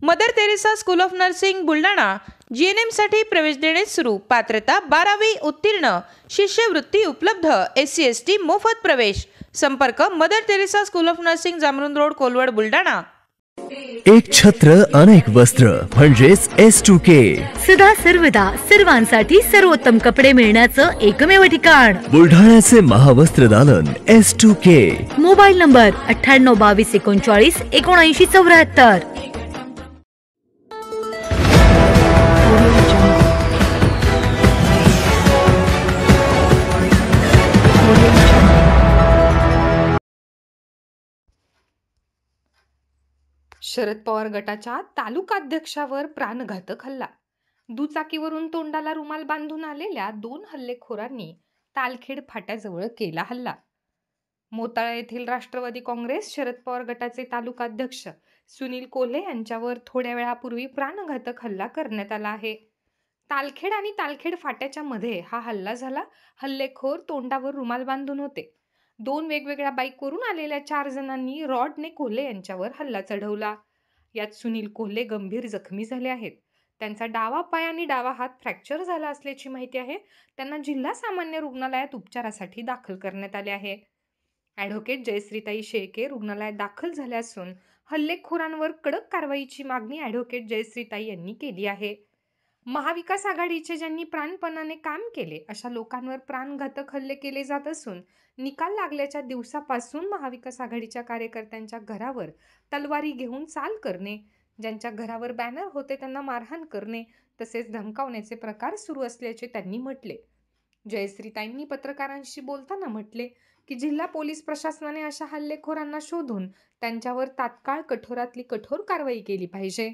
Mother Teresa school of nursing Buldhana GNM साठी प्रवेश देणे सुरू। पात्रता 12वी उत्तीर्ण, शिष्यवृत्ती उपलब्ध, SC ST मोफत प्रवेश। संपर्क Mother Teresa school of nursing, Jamrun road, Kolwad, Buldhana. एक छत्र अनेक वस्त्र म्हणजेच S2K। सदा सर्वदा सर्वांसाठी सर्वोत्तम कपडे मिळण्याचं एकमेव ठिकाण बुलढाण्याचे महावस्त्र दालन S2K। Mobile number 98 22 39 79 74। Sharad Pawar गटाच्या तालुकाध्यक्षावर प्राणघातक हल्ला। दुचाकीवरून तोंडाला रुमाल बांधून आलेल्या 2 हल्लेखोरांनी तालखेड फाट्याजवळ केला हल्ला। मोताळा येथील राष्ट्रवादी काँग्रेस शरद पवार गटाचे तालुकाध्यक्ष सुनील कोल्हे यांच्यावर थोड्या वेळापूर्वी प्राणघातक हल्ला करण्यात आला आहे। तालखेड आणि तालखेड फाट्याच्या मध्ये हा हल्ला झाला। हल्लेखोर तोंडावर रुमाल बांधून होते। 2 वेगवेगळ्या बाईकवरून आलेल्या 4 जणांनी रॉडने कोल्हे यांच्यावर हल्ला चढवला। यात सुनील कोल्हे गंभीर जखमी झाले आहेत। त्यांचा डावा पाय आणि डावा हात फ्रॅक्चर झाला असल्याची माहिती आहे। त्यांना जिल्हा सामान्य रुग्णालयात उपचारासाठी दाखल करण्यात आले आहे। ॲडव्होकेट जयश्रीताई शेळके रुग्णालयात दाखल झाल्या असून हल्लेखोरांवर कडक कारवाईची मागणी ॲडव्होकेट जयश्रीताई यांनी केली आहे। महाविकास आघाडीचे ज्यांनी प्राणपणाने काम केले अशा लोकांवर प्राणघातक हल्ले केले जात असून निकाल लागल्याच्या दिवसापासून महाविकास आघाडीच्या कार्यकर्त्यांच्या घरावर तलवारी घेऊन चाल करणे, ज्यांच्या घरावर बॅनर होते त्यांना मारहाण करणे तसेच धमकावण्याचे प्रकार सुरू असल्याचे त्यांनी म्हटले। जयश्रीताईंनी पत्रकारांशी बोलताना म्हटले की जिल्हा पोलीस प्रशासनाने अशा हल्लेखोरांना शोधून त्यांच्यावर तात्काळ कठोरातली कठोर कारवाई केली पाहिजे।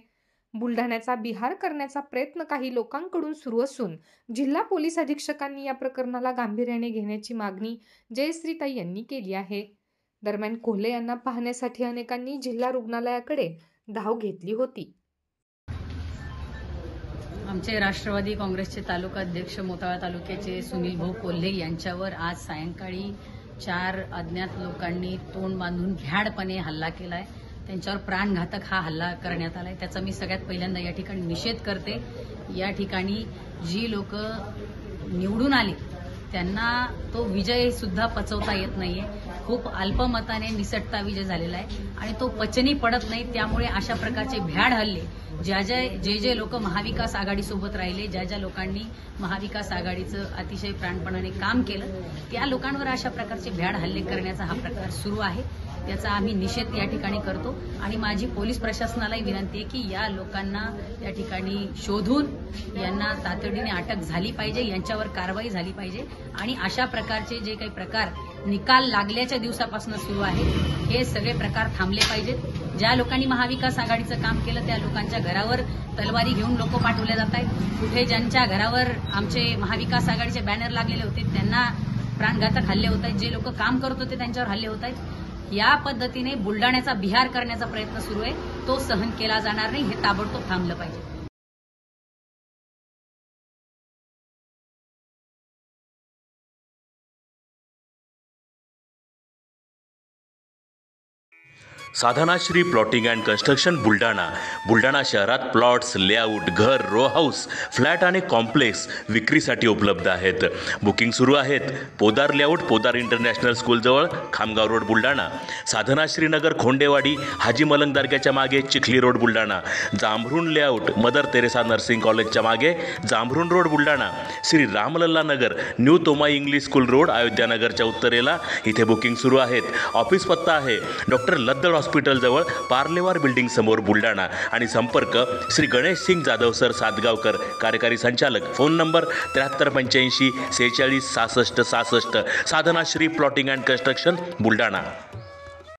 बुलढाण्याचा बिहार करण्याचा प्रयत्न काही लोकांकडून सुरू असून जिल्हा पोलीस अधीक्षकांनी या प्रकरणाला गांभीर्याने घेण्याची मागणी जयश्रीताई यांनी केली आहे। दरम्यान कोल्हे यांना पाहण्यासाठी अनेकांनी जिल्हा रुग्णालयाकडे धाव घेतली होती। आमचे राष्ट्रवादी काँग्रेसचे तालुकाध्यक्ष मोताळा तालुक्याचे सुनील भाऊ कोल्हे यांच्यावर आज सायंकाळी 4 अज्ञात लोकांनी तोंड बांधून भ्याडपणे हल्ला केलाय। त्यांच्यावर प्राणघातक हा हल्ला करण्यात आलाय। त्याचा मी सगळ्यात पहिल्यांदा या ठिकाणी निषेध करते। या ठिकाणी जी लोक निवडून आली त्यांना तो विजय सुद्धा पचवता येत नाहीये। खूप अल्पमताने निसटता विजय झालेला आहे आणि तो पचनी पडत नाही। त्यामुळे अशा प्रकारचे भ्याड हल्ले जे लोक महाविकास आघाडी सोबत राहिले, ज्या लोकांनी महाविकास आघाडीचं अतिशय प्राणपणाने काम केलं त्या लोकांवर अशा प्रकारचे भ्याड हल्ले करण्याचा हा प्रकार सुरू आहे। याचा आम्ही निषेध या ठिकाणी करतो आणि माझी पोलीस प्रशासनालाही विनंती आहे की या लोकांना या ठिकाणी शोधून यांना तातडीने अटक झाली पाहिजे, यांच्यावर कारवाई झाली पाहिजे आणि अशा प्रकारचे जे काही प्रकार निकाल लागल्याच्या दिवसापासून सुरू आहे हे सगळे प्रकार थांबले पाहिजेत। ज्या लोकांनी महाविकास आघाडीचं काम केलं त्या लोकांच्या घरावर तलवारी घेऊन लोक पाठवले जात आहेत। कुठे ज्यांच्या घरावर आमचे महाविकास आघाडीचे बॅनर लागलेले होते त्यांना प्राणघातक हल्ले होत आहेत। जे लोक काम करत होते त्यांच्यावर हल्ले होत आहेत। या पद्धतीने बुलढाण्याचा बिहार करण्याचा प्रयत्न सुरू आहे, तो सहन केला जाणार नाही। हे ताबडतोब थांबलं पाहिजे। Sadhanashri plotting and construction Buldhana शहरात प्लॉट्स, लेआउट, घर, रो हाऊस, फ्लॅट आणि कॉम्प्लेक्स विक्रीसाठी उपलब्ध आहेत। बुकिंग सुरू आहेत। पोदार लेआउट, पोदार इंटरनॅशनल स्कूलजवळ, खामगाव रोड, बुलढाणा। साधनाश्री नगर, खोंडेवाडी, हाजी मलंग दर्ग्याच्या मागे, Chikhli road, Buldhana. Jambhrun layout, Mother Teresa nursing कॉलेजच्या मागे, Jambhrun road, Buldhana. Shri Ramlalla Nagar, new Tomai English school road, Ayodhya नगरच्या उत्तरेला, इथे बुकिंग सुरू आहेत। ऑफिस पत्ता आहे डॉक्टर लद्दड हॉस्पिटल जवळ, पार्लेवार बिल्डिंग समोर, बुलढाणा। आणि संपर्क श्री गणेश सिंग जाधव सर सातगावकर, कार्यकारी संचालक। Phone number 7385 46 66 66। Sadhanashri plotting and construction Buldhana.